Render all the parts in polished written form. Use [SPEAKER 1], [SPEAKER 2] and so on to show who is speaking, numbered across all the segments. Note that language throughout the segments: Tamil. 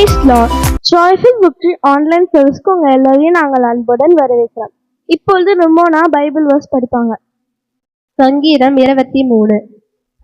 [SPEAKER 1] Price Lord. Joyful victory online சர்வீஸ்க்கு உங்க எல்லாரையும் நாங்கள் அன்புடன் வரவேற்கிறோம். இப்பொழுது ரொமோனா பைபிள் வர்ஸ் படிப்பாங்க.
[SPEAKER 2] சங்கீதம் 23.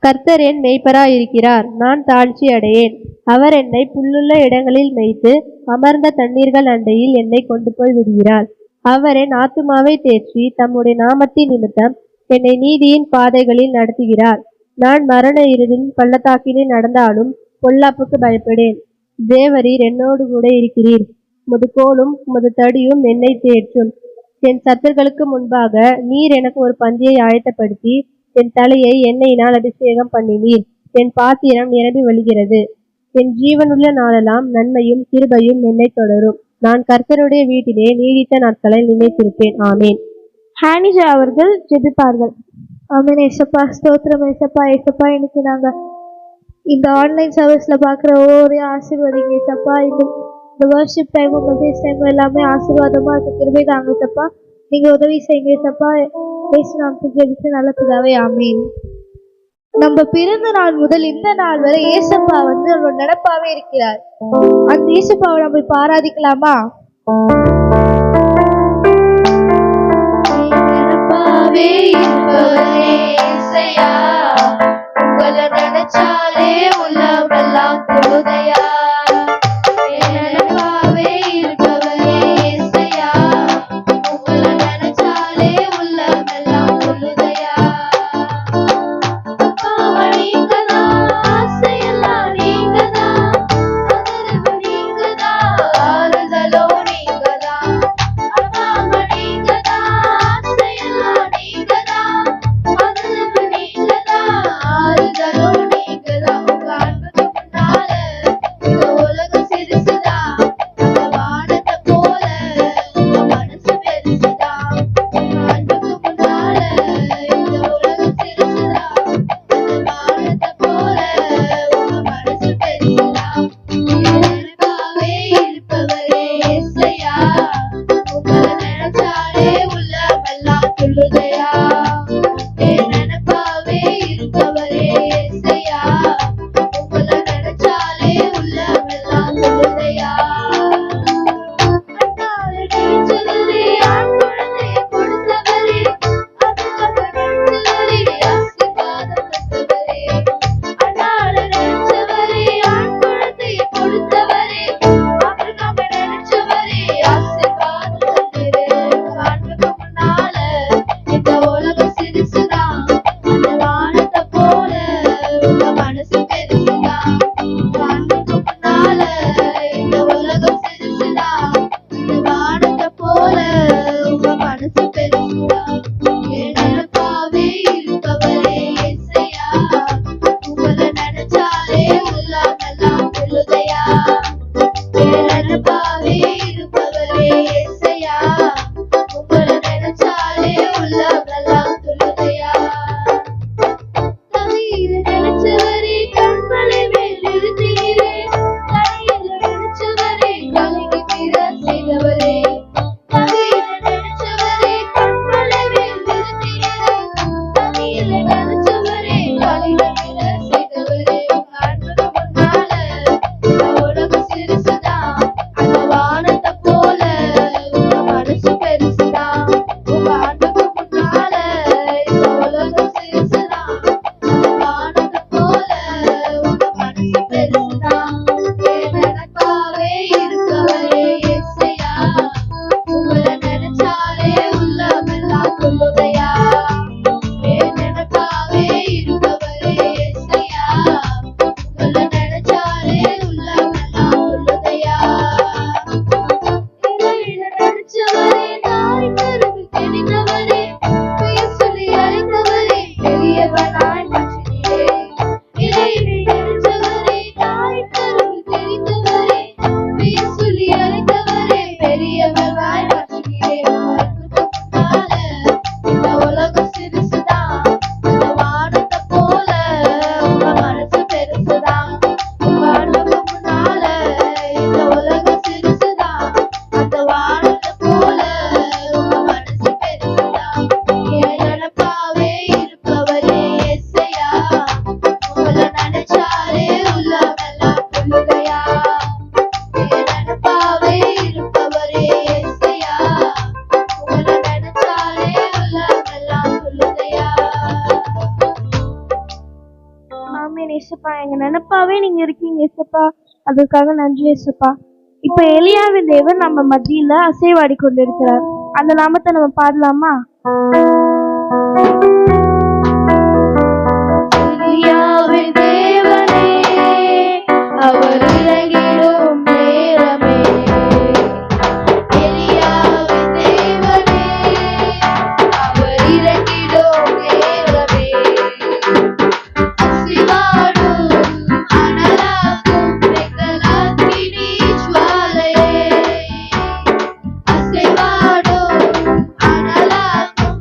[SPEAKER 2] கர்த்தர் என் மேய்ப்பராயிருக்கிறார், நான் தாழ்ச்சி அடையேன். அவர் என்னை புல்லுள்ள இடங்களில் மேய்த்து அமர்ந்த தண்ணீர்கள் அண்டையில் என்னை கொண்டு போய் விடுகிறார். அவர் என் ஆத்துமாவை தேற்றி தம்முடைய நாமத்தின் நிமித்தம் என்னை நீதியின் பாதைகளில் நடத்துகிறார். நான் மரண இருளின் பள்ளத்தாக்கிலே நடந்தாலும் பொல்லாப்புக்கு பயப்படேன். தேவரீர் என்னோடு கூட இருக்கிறீர். உமது கோலும் உமது தடியும் என்னை தேற்றும். என் சத்துர்களுக்கு முன்பாக நீர் எனக்கு ஒரு பந்தியை ஆயத்தப்படுத்தி என் தலையை எண்ணெயினால் அபிஷேகம் பண்ணினீர். என் பாத்திரம் நிரம்பி வழிகிறது. என் ஜீவனுள்ள நாளெல்லாம் நன்மையும் கிருபையும் என்னை தொடரும். நான் கர்த்தருடைய வீட்டிலே நீடித்த நாட்களை நினைத்திருப்பேன். ஆமேன்.
[SPEAKER 1] ஹானிஜா அவர்கள் ஜெபிப்பார்கள்.
[SPEAKER 3] ஆமேன். ஏசப்பா ஸ்தோத்திரம். ஏசப்பா ஏசப்பா இன்னைக்கு நாங்க இந்த ஆன்லைன் சர்வீஸ்ல பாக்குற ஒவ்வொரு ஆசீர்வாதிங்க ஏசப்பா. இந்த வர்ஷிப் டைம் மெசேஜ் டைம் எல்லாமே ஆசீர்வாதமா இருக்க கிருபை தாங்க ஏசப்பா. நீங்க உதவி செய்யுங்க ஏசப்பா. இயேசு நாமத்தில் ஜெபித்து நல்ல பிதாவே ஆமீன். நம்ம பிறந்த நாள் முதல் இந்த நாள் வரை ஏசப்பா நம்மளோட நடப்பாவே இருக்கிறார். அந்த ஏசப்பாவை நம்ம இப்ப ஆராதிக்கலாமா? நடப்பாவே நினைச்சாலே உள்ளமெல்லாம் தொழுதையா.
[SPEAKER 1] எங்க நினைப்பாவே நீங்க இருக்கீங்க ஏசப்பா. அதுக்காக நன்றி ஏசப்பா. இப்ப எலியாவின் தேவன் நம்ம மத்தியில அசைவாடி கொண்டிருக்கிறார். அந்த நாமத்தை நம்ம பாடலாமா?
[SPEAKER 3] எலியாவின் தேவனே, அவர் இறங்கிடும் நேரமே. எலியாவின் தேவனே, அவர் இறங்கிடும் நேரமே. அசைவாடும் அனலாகும் எங்கள் அக்கினி ஜுவாலையே. அசைவாடும் அனலாகும்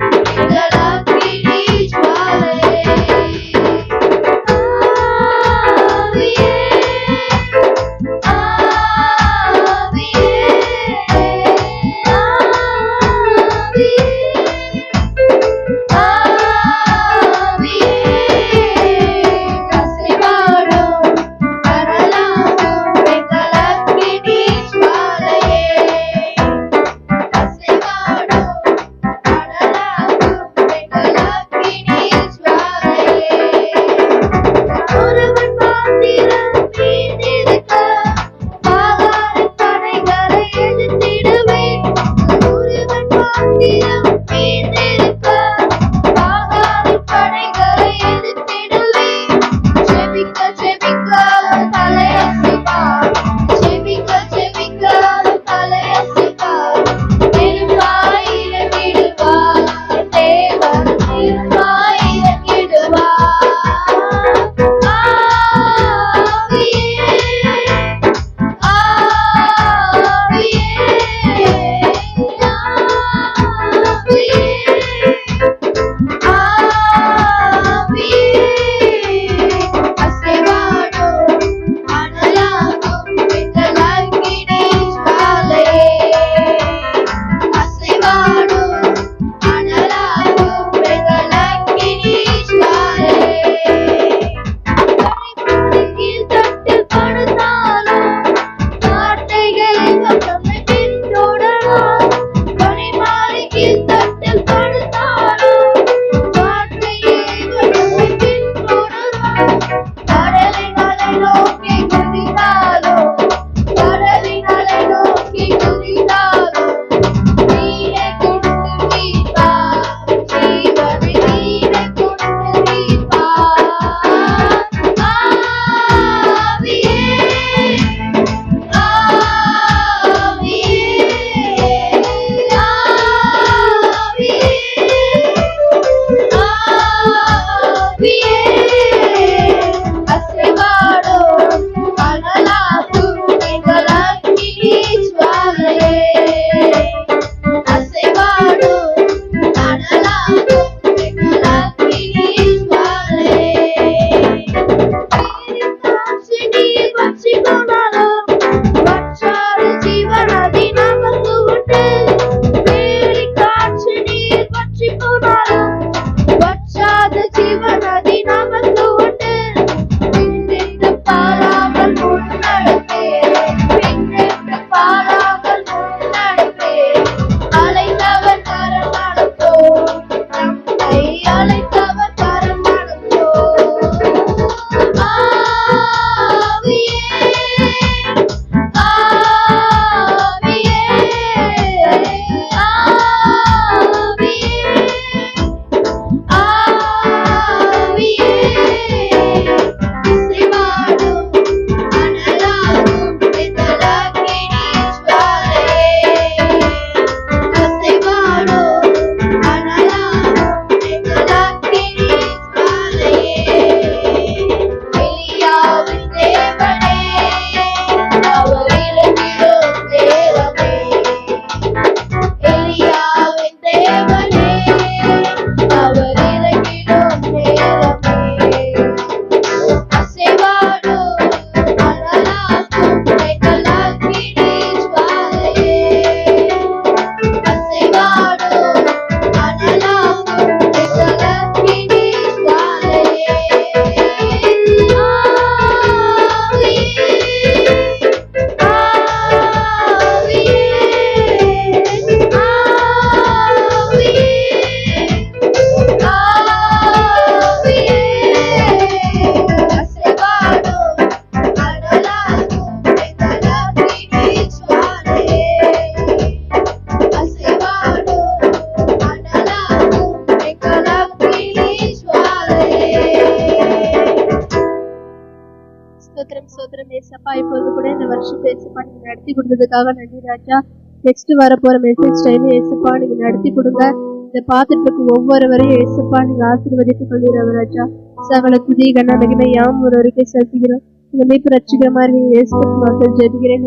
[SPEAKER 2] இந்த வருஷம் ஏசப்பா நீங்க நடத்தி கொடுத்ததுக்காக நன்றி ராஜா. நெக்ஸ்ட் வரப்போற மெசேஜ் டைம் ஏசப்பா நீங்க நடத்தி கொடுங்க. இதை பார்த்துட்டு இருக்க ஒவ்வொருவரையும் ஏசப்பா நீங்க ஆசீர்வதித்து கொள்கிறவர் ராஜா. சகல துதி கன மகிமை யாம் ஒருவருக்கே செலுத்துகிறோம். இந்த மீட்பு ரட்சிக்கிற மாதிரி நீங்க இயேசுவின் நாமத்தில் ஜெபிக்கிறேன்.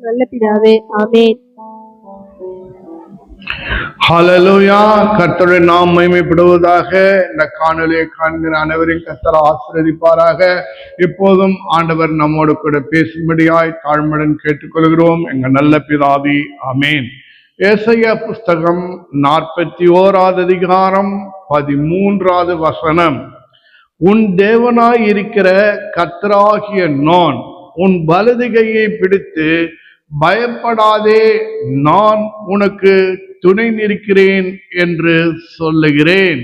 [SPEAKER 2] நல்ல பிதாவே, ஆமென்.
[SPEAKER 4] ஹல்லேலூயா. கர்த்தருடைய நாம் மகிமைப்படுவதாக. இந்த காணொலியை காண்கிற அனைவரையும் கர்த்தர் ஆசீர்வதிப்பாராக. இப்போதும் ஆண்டவர் நம்மோடு கூட பேசும்படியாய் தாழ்மையுடன் கேட்டுக்கொள்கிறோம். எங்க நல்ல பிதாவே, ஆமென். ஏசாயா புஸ்தகம் 41 அதிகாரம் 13 வசனம். உன் தேவனாய் இருக்கிற கர்த்தராகிய நான் உன் வலதுகையை பிடித்து பயப்படாதே, நான் உனக்கு துணை நிற்கிறேன் என்று சொல்லுகிறேன்.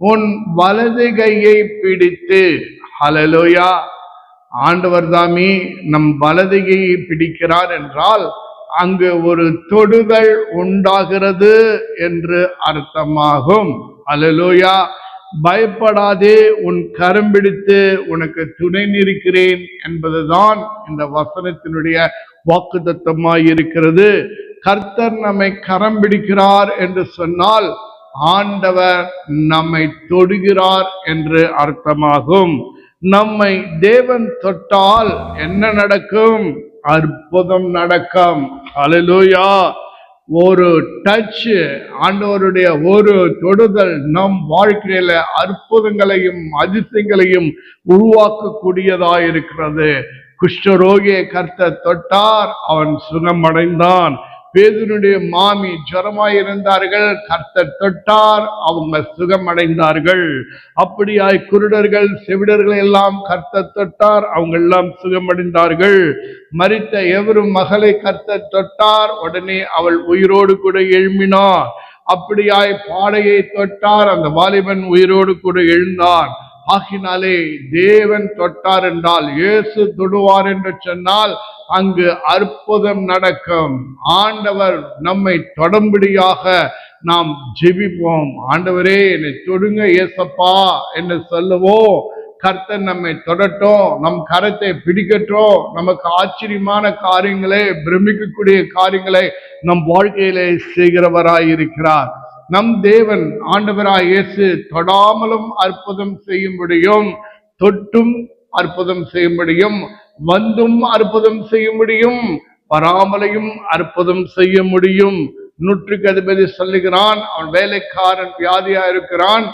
[SPEAKER 4] உன் வலது கையை பிடித்து. ஹல்லேலூயா. ஆண்டவர் தாமே நம் வலது கையை பிடிக்கிறார் என்றால் அங்கு ஒரு தொடுதல் உண்டாகிறது என்று அர்த்தமாகும். ஹல்லேலூயா. பயப்படாதே, உன் கரம் பிடித்து உனக்கு துணை நிற்கிறேன் என்பதுதான் இந்த வசனத்தினுடைய வாக்குத்தத்தமாய் இருக்கிறது. கர்த்தர் நம்மை கரம் பிடிக்கிறார் என்று சொன்னால் ஆண்டவர் நம்மை தொடுகிறார் என்று அர்த்தமாகும். நம்மை தேவன் தொட்டால் என்ன நடக்கும்? அற்புதம் நடக்கும். ஹல்லேலூயா. ஒரு டச், ஆண்டவருடைய ஒரு தொடுதல் நம் வாழ்க்கையில அற்புதங்களையும் அதிசயங்களையும் உருவாக்கக்கூடியதாய் இருக்கிறது. குஷ்டரோகியை கர்த்தர் தொட்டார், அவன் சுகமடைந்தான். பேதுருடைய மாமி ஜுரமாய் இருந்தார்கள், கர்த்தர் தொட்டார், அவங்க சுகமடைந்தார்கள். அப்படியாய் குருடர்கள் செவிடர்கள் எல்லாம் கர்த்தர் தொட்டார், அவங்க எல்லாம் சுகமடைந்தார்கள். மரித்த எவரும் மகளை கர்த்தர் தொட்டார், உடனே அவள் உயிரோடு கூட எழும்பினார். அப்படியாய் பாடையை தொட்டார், அந்த வாலிபன் உயிரோடு கூட எழுந்தான். ஆகினாலே தேவன் தொட்டார் என்றால், இயேசு தொடுவார் என்று சொன்னால் அங்கு அற்புதம் நடக்கும். ஆண்டவர் நம்மை தொடர்படியாக நாம் ஜெபிப்போம். ஆண்டவரே என்னை தொடுங்க ஏசப்பா என்று சொல்லுவோம். கர்த்தர் நம்மை தொடட்டும், நம் கரத்தை பிடிக்கட்டும். நமக்கு ஆச்சரியமான காரியங்களை, பிரமிக்கக்கூடிய காரியங்களை நம் வாழ்க்கையிலே செய்கிறவராய் இருக்கிறார். நம் தேவன் ஆண்டவராய் இயேசு தொடாமலும் அற்புதம் செய்ய முடியும், தொட்டும் அற்புதம் செய்ய முடியும், வந்தும் அற்புதம் செய்ய முடியும், வராமலையும் அற்புதம் செய்ய முடியும். 100 சொல்லுகிறான், அவன் வேலைக்காரன் வியாதியா இருக்கிறான்.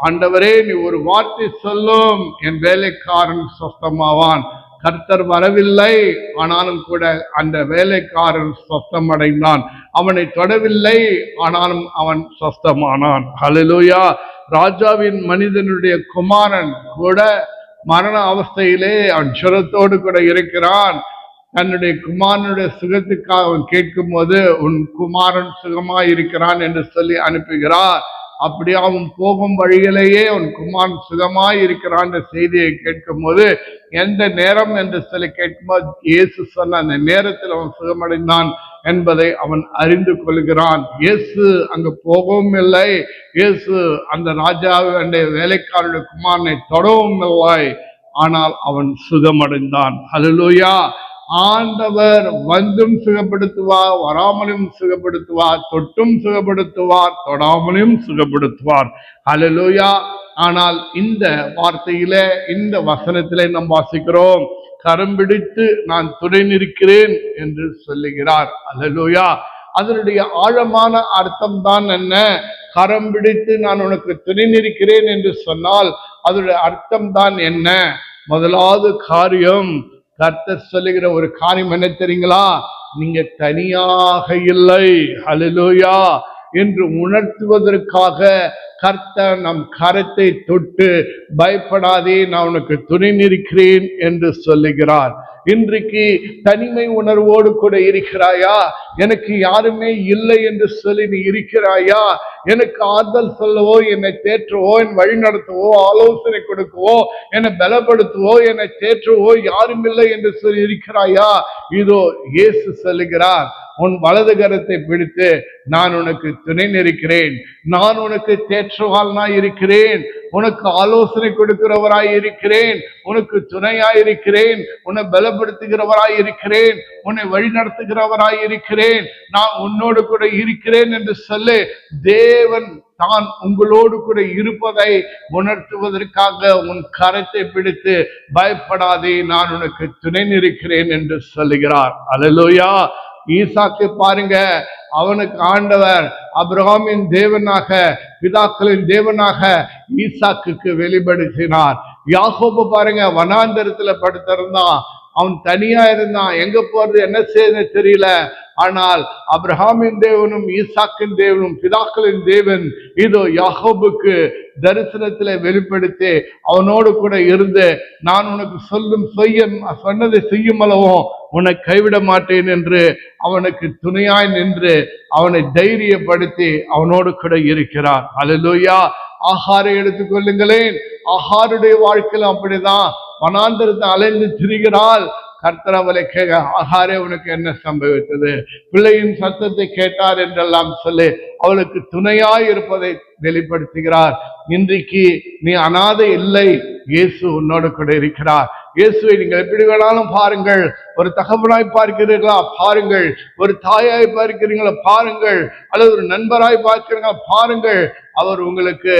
[SPEAKER 4] ஆண்டவரே நீ ஒரு வார்த்தை சொல்லும், என் வேலைக்காரன் சொஸ்தமாவான். கர்த்தர் வரவில்லை, ஆனாலும் கூட அந்த வேலைக்காரன் சொஸ்தம் அடைந்தான். அவனை தொடவில்லை, ஆனாலும் அவன் சொஸ்தமானான். ஹல்லேலூயா. ராஜாவின் மனிதனுடைய குமாரன் கூட மரண அவஸ்தையிலே அவன் சுரத்தோடு கூட இருக்கிறான். தன்னுடைய குமாரனுடைய சுகத்துக்காக அவன் கேட்கும் போது உன் குமாரன் சுகமாய் இருக்கிறான் என்று சொல்லி அனுப்புகிறார். அப்படியே அவன் போகும் வழியிலேயே உன் குமாரன் சுகமாய் இருக்கிறான் என்ற செய்தியை கேட்கும் போது, எந்த நேரம் என்று சொல்லி கேட்கும்போது இயேசு சொன்ன அந்த நேரத்தில் அவன் சுகமடைந்தான் என்பதை அவன் அறிந்து கொள்கிறான். இயேசு அங்கு போகவும் இல்லை, இயேசு அந்த ராஜாவுடைய வேலைக்காரனுடைய குமாரனை தொடவும் இல்லை, ஆனால் அவன் சுகமடைந்தான். ஹல்லேலூயா. ஆண்டவர் வந்தும் சுகப்படுத்துவார், வராமலும் சுகப்படுத்துவார், தொட்டும் சுகப்படுத்துவார், தொடாமலும் சுகப்படுத்துவார். ஹல்லேலூயா. ஆனால் இந்த வார்த்தையில, இந்த வசனத்திலே நாம் வாசிக்கிறோம், கரம் பிடித்து நான் துணை நிற்கிறேன் என்று சொல்லுகிறார். ஹல்லேலூயா. அதனுடைய ஆழமான அர்த்தம் தான் என்ன? கரம் பிடித்து நான் உனக்கு துணை நிற்கிறேன் என்று சொன்னால் அதனுடைய அர்த்தம் தான் என்ன? முதலாவது காரியம், கர்த்தர் சொல்லுகிற ஒரு காரியம் என்ன தெரியுங்களா? நீங்க தனியாக இல்லை, ஹல்லேலூயா என்று உணர்த்துவதற்காக கர்த்தர் நம் கரத்தை தொட்டு பயப்படாதே நான் உனக்கு துணை நிற்கிறேன் என்று சொல்லுகிறார். இன்றைக்கு தனிமை உணர்வோடு கூட இருக்கிறாயா? எனக்கு யாருமே இல்லை என்று சொல்லி நீ இருக்கிறாயா? எனக்கு ஆறுதல் சொல்லவோ, என்னை தேற்றவோ, என் வழி நடத்தவோ, ஆலோசனை கொடுக்கவோ, என்னை பலப்படுத்தவோ, என்னை தேற்றவோ யாரும் இல்லை என்று சொல்லி இருக்கிறாயா? இதோ இயேசு சொல்லுகிறார், உன் வலது கரத்தை பிடித்து நான் உனக்கு துணை நிற்கிறேன், நான் உனக்கு தேற்றவாளனாய் இருக்கிறேன், உனக்கு ஆலோசனை கொடுக்கிறவராய் இருக்கிறேன், உனக்கு துணையாய் இருக்கிறேன், உன்னை பலப்படுத்துகிறவராய் இருக்கிறேன், உன்னை வழி நடத்துகிறவராய் இருக்கிறேன், நான் உன்னோடு கூட இருக்கிறேன் என்று சொல்லு. தேவன் தான் உங்களோடு கூட இருப்பதை உணர்த்துவதற்காக உன் கரத்தை பிடித்து பயப்படாதே, நான் உனக்கு துணை நிற்கிறேன் என்று சொல்லுகிறார். அல்லேலூயா. ஈசாக்கு பாருங்க, அவனுக்கு ஆண்டவர் ஆபிரகாமின் தேவனாக, பிதாக்களின் தேவனாக ஈசாக்குக்கு வெளிப்படுத்தினார். யாக்கோபு பாருங்க, வனாந்தரத்துல படுத்திருந்தான், அவன் தனியா இருந்தான், எங்க போறது என்ன செய்ய தெரியல. ஆனால் ஆபிரகாமின் தேவனும் ஈசாக்கின் தேவனும் பிதாக்களின் தேவன் இதோ யாக்கோபுக்கு தரிசனத்துல வெளிப்படுத்தி அவனோடு கூட இருந்து, நான் உனக்கு சொன்னதை செய்யும் அளவும் உன்னை கைவிட மாட்டேன் என்று அவனுக்கு துணையாய் நின்று அவனை தைரியப்படுத்தி அவனோடு கூட இருக்கிறார். அல்லேலூயா. ஆகாரை எடுத்துக்கொள்ளுங்களேன். ஆகாருடைய வாழ்க்கையில அப்படிதான், வனாந்தரத்தை அலைந்து திரிகிறாள். கர்த்தர் அவளை கேட்க, ஆகாரே உனக்கு என்ன சம்பவித்தது? பிள்ளையின் சத்தத்தை கேட்டார் என்றெல்லாம் சொல்லி அவளுக்கு துணையாய் இருப்பதை வெளிப்படுத்துகிறார். இன்றைக்கு நீ அனாதை இல்லை, இயேசு உன்னோடு கூட இருக்கிறார். இயேசுவை நீங்கள் எப்படி வேணாலும் பாருங்கள். ஒரு தகவலாய் பார்க்கிறீர்களா பாருங்கள், ஒரு தாயாய் பார்க்கிறீங்களா பாருங்கள், அல்லது ஒரு நண்பராய் பார்க்கிறீங்களா பாருங்கள். அவர் உங்களுக்கு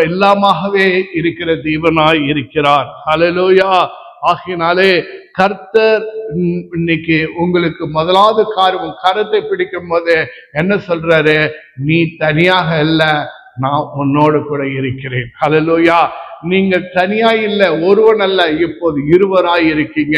[SPEAKER 4] எல்லாமாகவே இருக்கிற தேவனாய் இருக்கிறார். அல்லேலூயா. ஆகினாலே கர்த்தர் இன்னைக்கு உங்களுக்கு முதலாவது காரியம் கரத்தை பிடிக்கும் போது என்ன சொல்றாரு? நீ தனியாக இல்ல, நான் உன்னோடு கூட இருக்கிறேன். அல்லேலூயா. நீங்கள் தனியாய் இல்லை, ஒருவன் அல்ல, இப்போது இருவராய் இருக்கீங்க.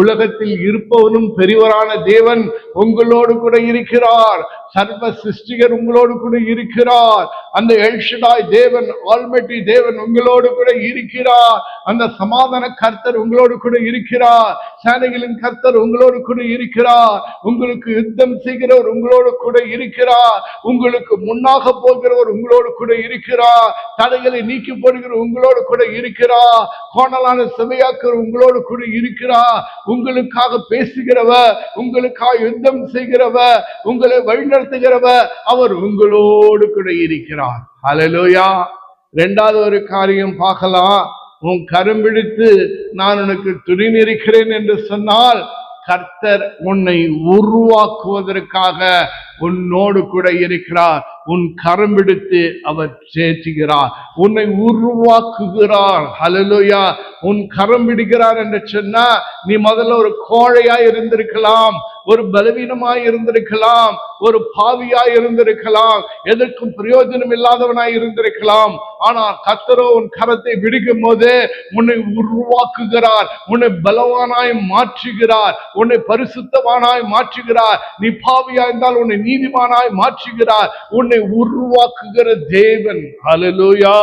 [SPEAKER 4] உலகத்தில் இருப்பவனும் பெரியவரான தேவன் உங்களோடு கூட இருக்கிறார். சர்வ சிருஷ்டிகர் உங்களோடு கூட இருக்கிறார். அந்த எல்ஷடாய் தேவன், ஆல்மைட்டி தேவன் உங்களோடு கூட இருக்கிறார். அந்த சமாதான கர்த்தர் உங்களோடு கூட இருக்கிறார். சேனைகளின் கர்த்தர் உங்களோடு கூட இருக்கிறார். உங்களுக்கு யுத்தம் செய்கிறவர் உங்களோடு கூட இருக்கிறார். உங்களுக்கு முன்னாக போகிறவர் உங்களோடு கூட இருக்கிறார். தடைகளை நீக்கி போடுகிற உங்களோடு கூட இருக்கிறார். கோணலான சபையாக்கர் உங்களோடு கூட இருக்கிறார். உங்களுக்காக பேசுகிறவர், உங்களுக்காக யுத்தம் செய்கிறவர், உங்களை வழிநடத்துகிறவர், அவர் உங்களோடு கூட இருக்கிறார். அல்லேலூயா. இரண்டாவது ஒரு காரியம் பார்க்கலாம். உன் கரம் பிடித்து நான் உனக்கு துணை நிற்கிறேன் என்று சொன்னால், கர்த்தர் உன்னை உருவாக்குவதற்காக உன்னோடு கூட இருக்கிறார். உன் கரம் பிடித்து அவர் சேர்த்துகிறார், உன்னை உருவாக்குகிறார். அல்லேலூயா. உன் கரம் பிடிக்கிறார் என்று சொன்னா, நீ முதல்ல ஒரு கோழையாய் இருந்திருக்கலாம், ஒரு பலவீனமாய் இருந்திருக்கலாம், ஒரு பாவியாய் இருந்திருக்கலாம், எதற்கும் பிரயோஜனம் இல்லாதவனாய் இருந்திருக்கலாம். ஆனால் கர்த்தரோ உன் கரத்தை பிடிக்கும் போது உன்னை உருவாக்குகிறார், உன்னை பலவானாய் மாற்றுகிறார், உன்னை பரிசுத்தவானாய் மாற்றுகிறார். நீ பாவியாய் இருந்தால் உன்னை நீதிமானாய் மாற்றுகிறார், உன்னை உருவாக்குகிற தேவன். அல்லேலூயா.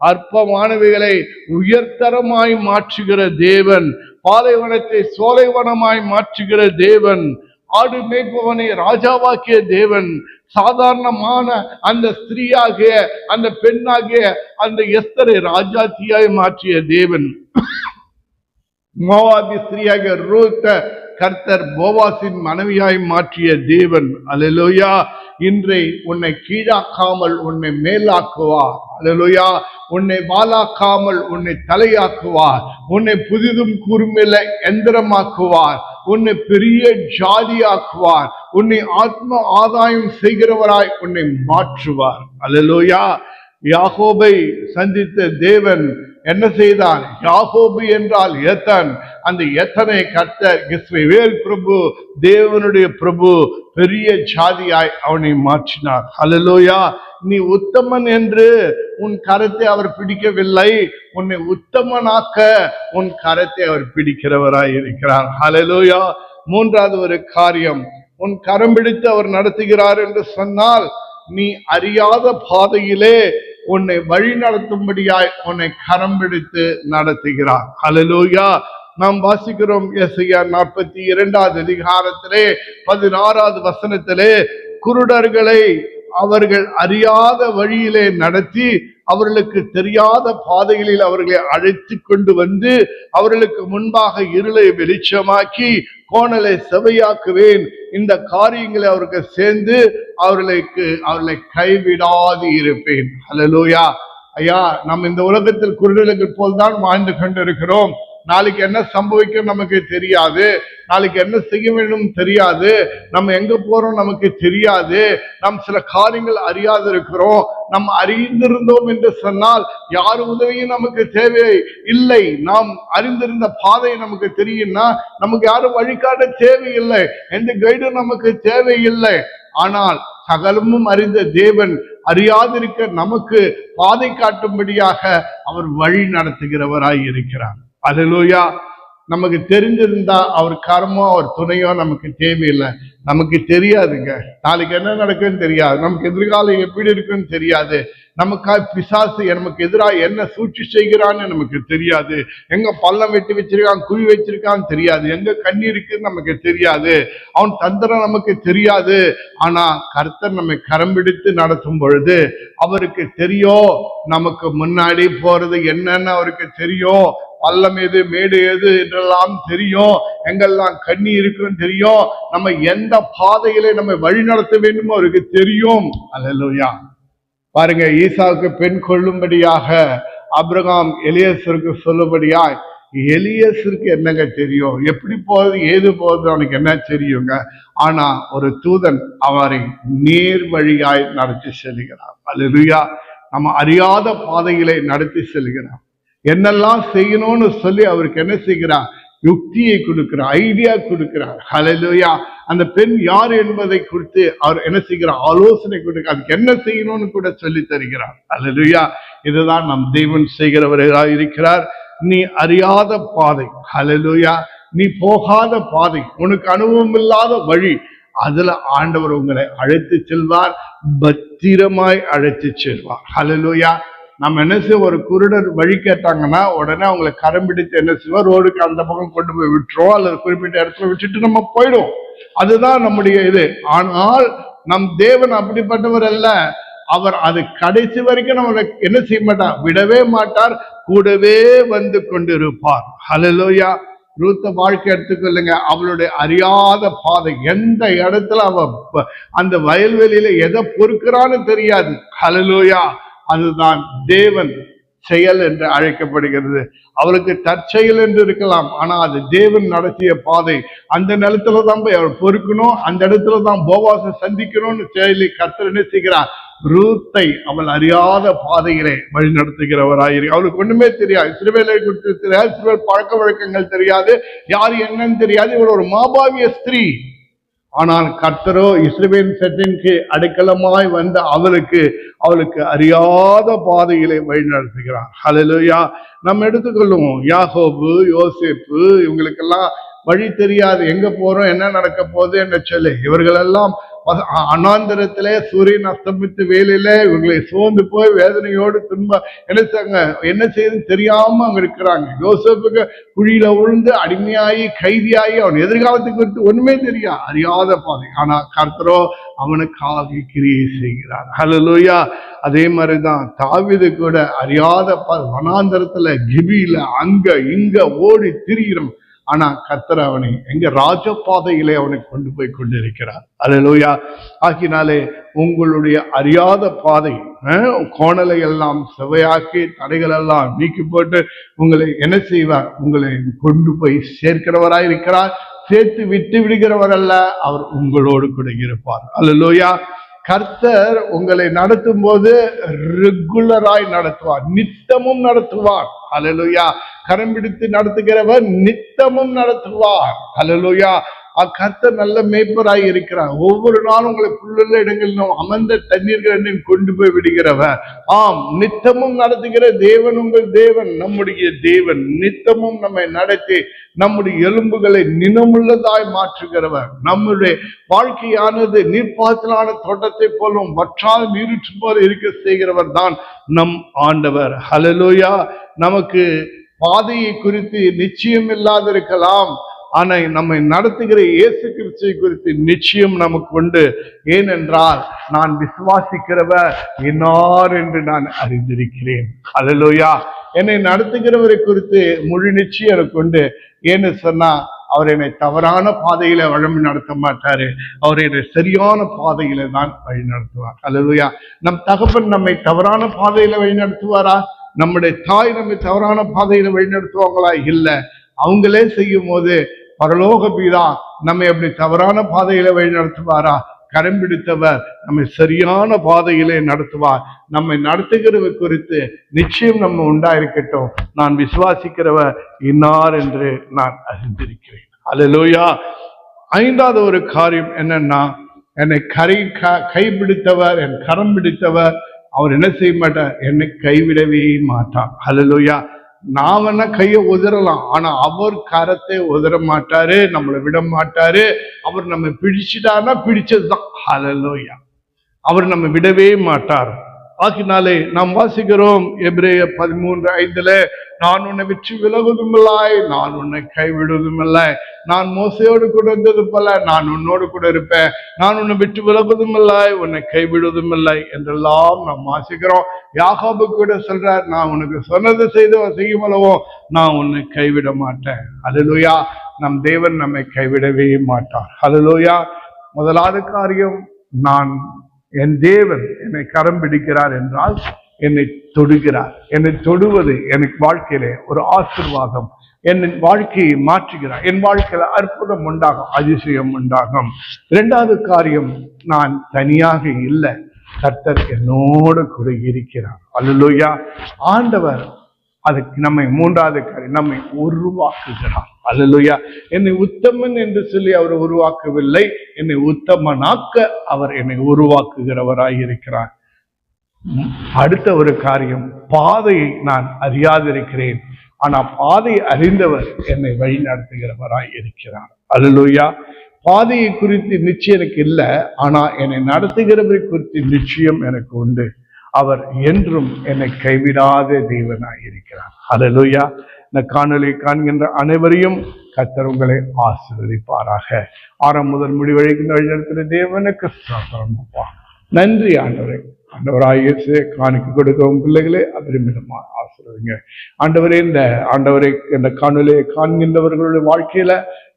[SPEAKER 4] அற்பமானவைகளை உயர்தரமாய் மாற்றுகிற தேவன், பாலைவனத்தை சோலைவனமாய் மாற்றுகிற தேவன், ஆடு மேய்ப்பவனை ராஜாவாக்கிய தேவன், சாதாரணமான அந்த ஸ்திரீயாகிய அந்த பெண்ணாகிய அந்த எஸ்தரை ராஜாத்தியாய் மாற்றிய தேவன், மோவாபி ஸ்திரீயாகிய ரூத்த கர்த்தர் போவாசின் மனைவியாய் மாற்றிய தேவன். அல்லேலூயா. இன்றை உன்னை கீழாக்காமல் உன்னை மேலாக்குவார். அல்லேலூயா. உன்னை வாலாக்காமல் உன்னை தலையாக்குவார். உன்னை புதிதும் கூர்மையில எந்திரமாக்குவார். உன்னை பெரிய ஜாதியாக்குவார். உன்னை ஆத்ம ஆதாயம் செய்கிறவராய் உன்னை மாற்றுவார். அல்லேலூயா. யாக்கோபை சந்தித்த தேவன் என்ன செய்தார்? யாக்கோபு என்றால் எத்தன், அந்த எத்தனை கர்த்தர் இஸ்ரவேல் பிரபு, தேவனுடைய பிரபு, பெரிய ஜாதியாய் அவனை மாற்றினார். அல்லேலூயா. நீ உத்தமன் என்று உன் கரத்தை அவர் பிடிக்கவில்லை, உன்னை உத்தமனாக்க உன் கரத்தை அவர் பிடிக்கிறவராய் இருக்கிறார். அல்லேலூயா. மூன்றாவது ஒரு காரியம், உன் கரம் பிடித்து அவர் நடத்துகிறார் என்று சொன்னால், நீ அறியாத பாதையிலே உன்னை வழி நடத்தும்படியாய் உன்னை கரம் பிடித்து நடத்துகிறார். அல்லேலூயா. நாம் வாசிக்கிறோம் எசையா 42வது அதிகாரத்திலே 16வது வசனத்திலே, குருடர்களை அவர்கள் அறியாத வழியிலே நடத்தி அவர்களுக்கு தெரியாத பாதைகளில் அவர்களை அழைத்து கொண்டு வந்து அவர்களுக்கு முன்பாக இருளை வெளிச்சமாக்கி கோணலை செவையாக்குவேன். இந்த காரியங்களை அவருக்கு சேர்ந்து அவர்களை கைவிடாது இருப்பேன். அல்லேலூயா. ஐயா நம்ம இந்த உலகத்தில் குருடர்கள் போல் தான் வாழ்ந்து கொண்டிருக்கிறோம், நாளைக்கு என்ன சம்பவிக்கும் நமக்கு தெரியாது, நாளைக்கு என்ன செய்ய வேண்டும் தெரியாது, நம்ம எங்க போறோம் நமக்கு தெரியாது, நாம் சில காரியங்கள் அறியாது இருக்கிறோம். நாம் அறிந்திருந்தோம் என்று சொன்னால் யார் உதவியும் நமக்கு தேவை இல்லை. நாம் அறிந்திருந்த பாதை நமக்கு தெரியும்னா நமக்கு யாரும் வழிகாட்ட தேவையில்லை, எந்த கைடும் நமக்கு தேவையில்லை. ஆனால் சகலமும் அறிந்த தேவன் அறியாதிருக்க நமக்கு பாதை காட்டும்படியாக அவர் வழி நடத்துகிறவராய் இருக்கிறார். அல்லேலூயா. நமக்கு தெரிஞ்சிருந்தா அவர் கர்மோ அவர் துணையோ நமக்கு தேவையில்லை. நமக்கு தெரியாதுங்க, நாளைக்கு என்ன நடக்குன்னு தெரியாது, நமக்கு எதிர்காலம் எப்படி இருக்குன்னு தெரியாது, நமக்காக பிசாசு நமக்கு எதிராக என்ன சூழ்ச்சி செய்கிறான்னு நமக்கு தெரியாது, எங்க பள்ளம் வெட்டி வச்சிருக்கான் குழி வச்சிருக்கான்னு தெரியாது, எங்க கண்ணி இருக்குன்னு நமக்கு தெரியாது, அவன் தந்திரம் நமக்கு தெரியாது. ஆனா கர்த்தர் நம்மை கரம் பிடித்து நடத்தும் பொழுது அவருக்கு தெரியும், நமக்கு முன்னாடி போறது என்னன்னு அவருக்கு தெரியும், பள்ளம் எது மேடு எது என்றெல்லாம் தெரியும், எங்கெல்லாம் கண்ணி இருக்குன்னு தெரியும், நம்ம எந்த பாதையிலே நம்ம வழி நடத்த வேண்டும் அவருக்கு தெரியும். அல்லேலூயா. பாருங்க, ஈசாவுக்கு பெண் கொள்ளும்படியாக ஆபிரகாம் எலியேசருக்கு சொல்லும்படியாய், எலியேசருக்கு என்னங்க தெரியும், எப்படி போகுது ஏது போகுது அவனுக்கு என்ன தெரியுங்க. ஆனா ஒரு தூதன் அவரை நேர் வழியாய் நடத்தி செல்கிறார். அல்லேலூயா. நம்ம அறியாத பாதைகளை நடத்தி செல்கிறார். என்னெல்லாம் செய்யணும்னு சொல்லி அவருக்கு என்ன செய்கிறார், யுக்தியை கொடுக்கிறார், ஐடியா கொடுக்கிறார். ஹல்லேலூயா. அந்த பெண் யார் என்பதை குறித்து அவர் என்ன செய்கிறார், ஆலோசனை கொடுக்கிறார், அதுக்கு என்ன செய்யணும்னு கூட சொல்லி தருகிறார். ஹல்லேலூயா. இதுதான் நம் தேவன் செய்கிறவராக இருக்கிறார். நீ அறியாத பாதை, ஹல்லேலூயா, நீ போகாத பாதை, உனக்கு அனுபவம் இல்லாத வழி, அதுல ஆண்டவர் உங்களை அழைத்து செல்வார், பத்திரமாய் அழைத்து செல்வார். ஹல்லேலூயா. நம்ம என்ன செய்ய, ஒரு குருடர் வழி கேட்டாங்கன்னா உடனே அவங்களை கரம் பிடித்து என்ன செய்வோம், ரோடுக்கு அந்த பக்கம் கொண்டு போய் விட்டுருவோம், அல்லது குறிப்பிட்ட இடத்துல விட்டுட்டு நம்ம போயிடும். அதுதான் நம்முடைய இது. ஆனால் நம் தேவன் அப்படிப்பட்டவர் அல்ல. அவர் அது கடைசி வரைக்கும் நம்ம என்ன செய்ய மாட்டார், விடவே மாட்டார், கூடவே வந்து கொண்டிருப்பார். ஹல்லேலூயா. ரூத்த வாழ்க்கை எடுத்துக்கொள்ளுங்க, அவளுடைய அறியாத பாதை, எந்த இடத்துல அவ அந்த வயல்வெளியில எதை பொறுக்கிறான்னு தெரியாது. ஹல்லேலூயா. அதுதான் தேவன் செயல் என்று அழைக்கப்படுகிறது. அவளுக்கு தற்செயல் என்று இருக்கலாம், ஆனா அது தேவன் நடத்திய பாதை. அந்த நிலத்துலதான் போய் அவள் பொறுக்கணும், அந்த இடத்துலதான் போவாசை சந்திக்கணும்னு சொல்லி கர்த்தர் என்ன செய்கிறார், ரூத்தை அவள் அறியாத பாதையிலே வழி நடத்துகிறவராயிரு. அவளுக்கு ஒண்ணுமே தெரியாது, இஸ்ரவேலை குறித்து தெரியாது, இஸ்ரவேல் பழக்க வழக்கங்கள் தெரியாது, யார் என்னன்னு தெரியாது, இவள் ஒரு மாபாவிய ஸ்திரீ. ஆனால் கர்த்தரோ இஸ்ரவேல் சட்டிற்கு அடைக்கலமாய் வந்த அவளுக்கு அறியாத பாதையிலே வழி நடத்துகிறார். ஹல்லேலூயா. நம்ம எடுத்துக்கொள்ளுவோம், யாக்கோபு, யோசேப்பு, இவங்களுக்கெல்லாம் வழி தெரியாது, எங்க போறோம் என்ன நடக்க போகுது என்று சொல்லி. இவர்கள் எல்லாம் அனாந்தரத்திலே சூரியன் அஸ்தமித்து வேலையில இவங்களை சோர்ந்து போய் வேதனையோடு என்ன செய்யுதுன்னு தெரியாம அங்க இருக்கிறாங்க. யோசேப்புக்கு குழியில விழுந்து அடிமையாகி கைதியாகி அவன் எதிர்காலத்துக்கு குறித்து ஒண்ணுமே தெரியாது, அறியாத பாதை. ஆனா கர்த்தரோ அவனுக்காக கிரியை செய்கிறார். ஹல்லேலூயா. அதே மாதிரிதான் தாவீது கூட அறியாத வனாந்தரத்துல கிபியில அங்க இங்க ஓடி திரிகிறோம். ஆனா கர்த்தர் அவனை எங்க ராஜபாதையிலே அவனை கொண்டு போய் கொண்டிருக்கிறார். அல்லேலூயா. ஆகினாலே உங்களுடைய அறியாத பாதை கோணலை எல்லாம் செவையாக்கி தடைகள் எல்லாம் நீக்கி போட்டு உங்களை என்ன செய்வார், உங்களை கொண்டு போய் சேர்க்கிறவராயிருக்கிறார். சேர்த்து விட்டு விடுகிறவர் அல்ல, அவர் உங்களோடு கூட இருப்பார். அல்லேலூயா. கர்த்தர் உங்களை நடத்தும் போது ரெகுலராய் நடத்துவார், நித்தமும் நடத்துவார். அல்லேலூயா. கரம் பிடித்து நடத்துகிறவர் நித்தமும் நடத்துவார். அல்லேலூயா. கர்த்தர் நல்ல மேய்ப்பராய் இருக்கிறார். ஒவ்வொரு நாளும் உங்களை புல்லுள்ள இடங்களிலும் அமர்ந்த தண்ணீர்கள் கொண்டு போய் விடுகிறவர். ஆம், நித்தமும் நடத்துகிற தேவன் உங்கள் தேவன், நம்முடைய தேவன். நித்தமும் நம்மை நடத்தி நம்முடைய எலும்புகளை நினமுள்ளதாய் மாற்றுகிறவர். நம்முடைய வாழ்க்கையானது நீர்ப்பாய்ச்சலான தோட்டத்தை போலும் வற்றால் நீருற்று போல இருக்க செய்கிறவர் தான் நம் ஆண்டவர். ஹல்லேலூயா. நமக்கு பாதையை குறித்து நிச்சயம் இல்லாதிருக்கலாம், ஆனா நம்மை நடத்துகிற இயேசு கிறிஸ்துவை குறித்து நிச்சயம் நமக்கு உண்டு. ஏனென்றால் நான் விசுவாசிக்கிறவர் இன்னார் என்று நான் அறிந்திருக்கிறேன். அல்லேலூயா. என்னை நடத்துகிறவரை குறித்து முழு நிச்சயம் எனக்கு உண்டு. ஏன்னு சொன்னா அவர் என்னை தவறான பாதையில வழி நடத்த மாட்டாரு. அவர் என்னை சரியான பாதையில தான் வழி நடத்துவார். அல்லேலூயா. நம் தகப்பன் நம்மை தவறான பாதையில வழி நடத்துவாரா? நம்முடைய தாய் நம்மை தவறான பாதையில வழி நடத்துவாங்களா? இல்ல. அவங்களே செய்யும் போது பரலோக பிதா நம்மை அப்படி தவறான பாதையில வழி நடத்துவாரா? கரம் பிடித்தவர் நம்மை சரியான பாதையிலே நடத்துவார். நம்மை நடத்துகிறவர் குறித்து நிச்சயம் நம்ம உண்டாயிருக்கட்டும், நான் விசுவாசிக்கிறவர் இன்னார் என்று நான் அறிந்திருக்கிறேன். அல்லேலூயா. ஐந்தாவது ஒரு காரியம் என்னன்னா, என்னை கைபிடித்தவர், என் கரம் பிடித்தவர், அவர் என்ன செய்ய மாட்டார்? என்னை கைவிடவே மாட்டார். அல்லேலூயா. நான் வேணா கையை உதறலாம், ஆனா அவர் கரத்தை உதற மாட்டாரு, நம்மளை விட மாட்டாரு. அவர் நம்ம பிடிச்சிட்டாருன்னா பிடிச்சதுதான். அல்லேலூயா. அவர் நம்ம விடவே மாட்டார். ஆகினாலே நாம் வாசிக்கிறோம் எபிரேயர் 13:5, நான் உன்னை விட்டு விலகுவதுமில்லை, நான் உன்னை கைவிடுவதுமில்லை, நான் மோசையோடு கூட இருந்தது போல நான் உன்னோடு கூட இருப்பேன், நான் உன்னை விட்டு விலகுவதுமில்லை, உன்னை கைவிடுவதுமில்லை என்றெல்லாம் நாம் வாசிக்கிறோம். யாக்கோபு கூட சொல்றார், நான் உனக்கு சொன்னது செய்யுமளவோ நான் உன்னை கைவிட மாட்டேன். அல்லேலூயா. நம் தேவன் நம்மை கைவிடவே மாட்டார். அல்லேலூயா. முதலாவது காரியம், நான் என் தேவன் என்னை கரம் பிடிக்கிறார் என்றால் என்னை தொடுகிறார். என்னை தொடுவது எனக்கு வாழ்க்கையிலே ஒரு ஆசீர்வாதம். என் வாழ்க்கையை மாற்றுகிறார். என் வாழ்க்கையில அற்புதம் உண்டாகும், அதிசயம் உண்டாகும். இரண்டாவது காரியம், நான் தனியாக இல்லை, கர்த்தர் என்னோடு கூட இருக்கிறார். அல்லேலூயா. ஆண்டவர் அதுக்கு நம்மை மூன்றாவது காரியம், நம்மை உருவாக்குகிறார். அல்லேலூயா. என்னை உத்தமன் என்று சொல்லி அவர் உருவாக்கவில்லை, என்னை உத்தமனாக்க அவர் என்னை உருவாக்குகிறவராய் இருக்கிறார். அடுத்த ஒரு காரியம், பாதையை நான் அறியாதிருக்கிறேன், ஆனா பாதை அறிந்தவர் என்னை வழி நடத்துகிறவராய் இருக்கிறார். அல்லேலூயா. பாதையை குறித்து நிச்சயம் எனக்கு இல்லை, ஆனா என்னை நடத்துகிறவரை குறித்து நிச்சயம் எனக்கு உண்டு. அவர் என்றும் என்னை கைவிடாத தேவனாய் இருக்கிறார். அல்லேலூயா. இந்த காணொளி காண்கின்ற அனைவரையும் கர்த்தர் உங்களை ஆசீர்வதிப்பாராக. ஆறாம் முதல் முடிவழைக்கின்ற வழிநடத்துகிற தேவனுக்கு ஸ்தோத்திரம். நன்றி ஆண்டவரே. ஆண்டவராய் இயேசுவே, காணிக்கை கொடுக்கவும் பிள்ளைகளே அபரிமிதமா ஆசீர்வதிங்க ஆண்டவரே. இந்த காணொலியை காண்கின்றவர்களுடைய வாழ்க்கையில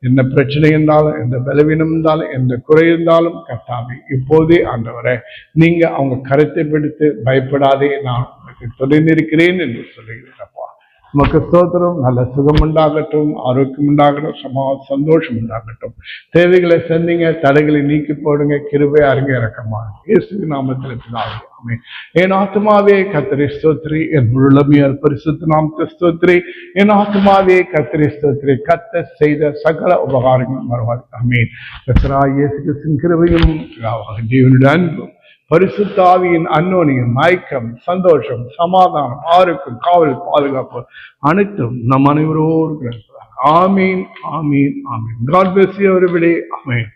[SPEAKER 4] என்ன பிரச்சனை இருந்தாலும், எந்த பலவீனம் இருந்தாலும், எந்த குறை இருந்தாலும் கர்த்தாவே இப்போதே ஆண்டவரே நீங்க அவங்க கருத்தை பிடித்து பயப்படாதே, நான் உனக்கு துணை நிற்கிறேன் என்று சொல்லுகிறேன். நமக்கு ஸ்தோத்திரம். நல்ல சுகம் உண்டாகட்டும், ஆரோக்கியம் உண்டாகட்டும், சந்தோஷம் உண்டாகட்டும். தேவைகளை சந்திங்க, தடைகளை நீக்கி போடுங்க. கிருபை அருங்க இறக்கமா இயேசு நாமத்தில் பிதாவே, ஆமென். என் ஆத்துமாவே கர்த்தரை ஸ்தோத்திரி, என் முழுமையார் பரிசுத்த நாமத்தை ஸ்தோத்திரி. என் ஆத்துமாவே கர்த்தரை ஸ்தோத்திரி, கர்த்தர் செய்த சகல உபகாரங்கள் மறவாது. ஆமென். கர்த்தராகிய இயேசு கிறிஸ்துவின் கிருபையும் தேவனுடைய அன்பும் பரிசுத்த ஆவியின் அன்னோனியம், மயக்கம், சந்தோஷம், சமாதானம், ஆரோக்கியம், காவல், பாதுகாப்பு அனைத்தும் நம் அனைவரோடு. ஆமீன், ஆமீன், ஆமீன். God bless you everybody. ஆமீன்.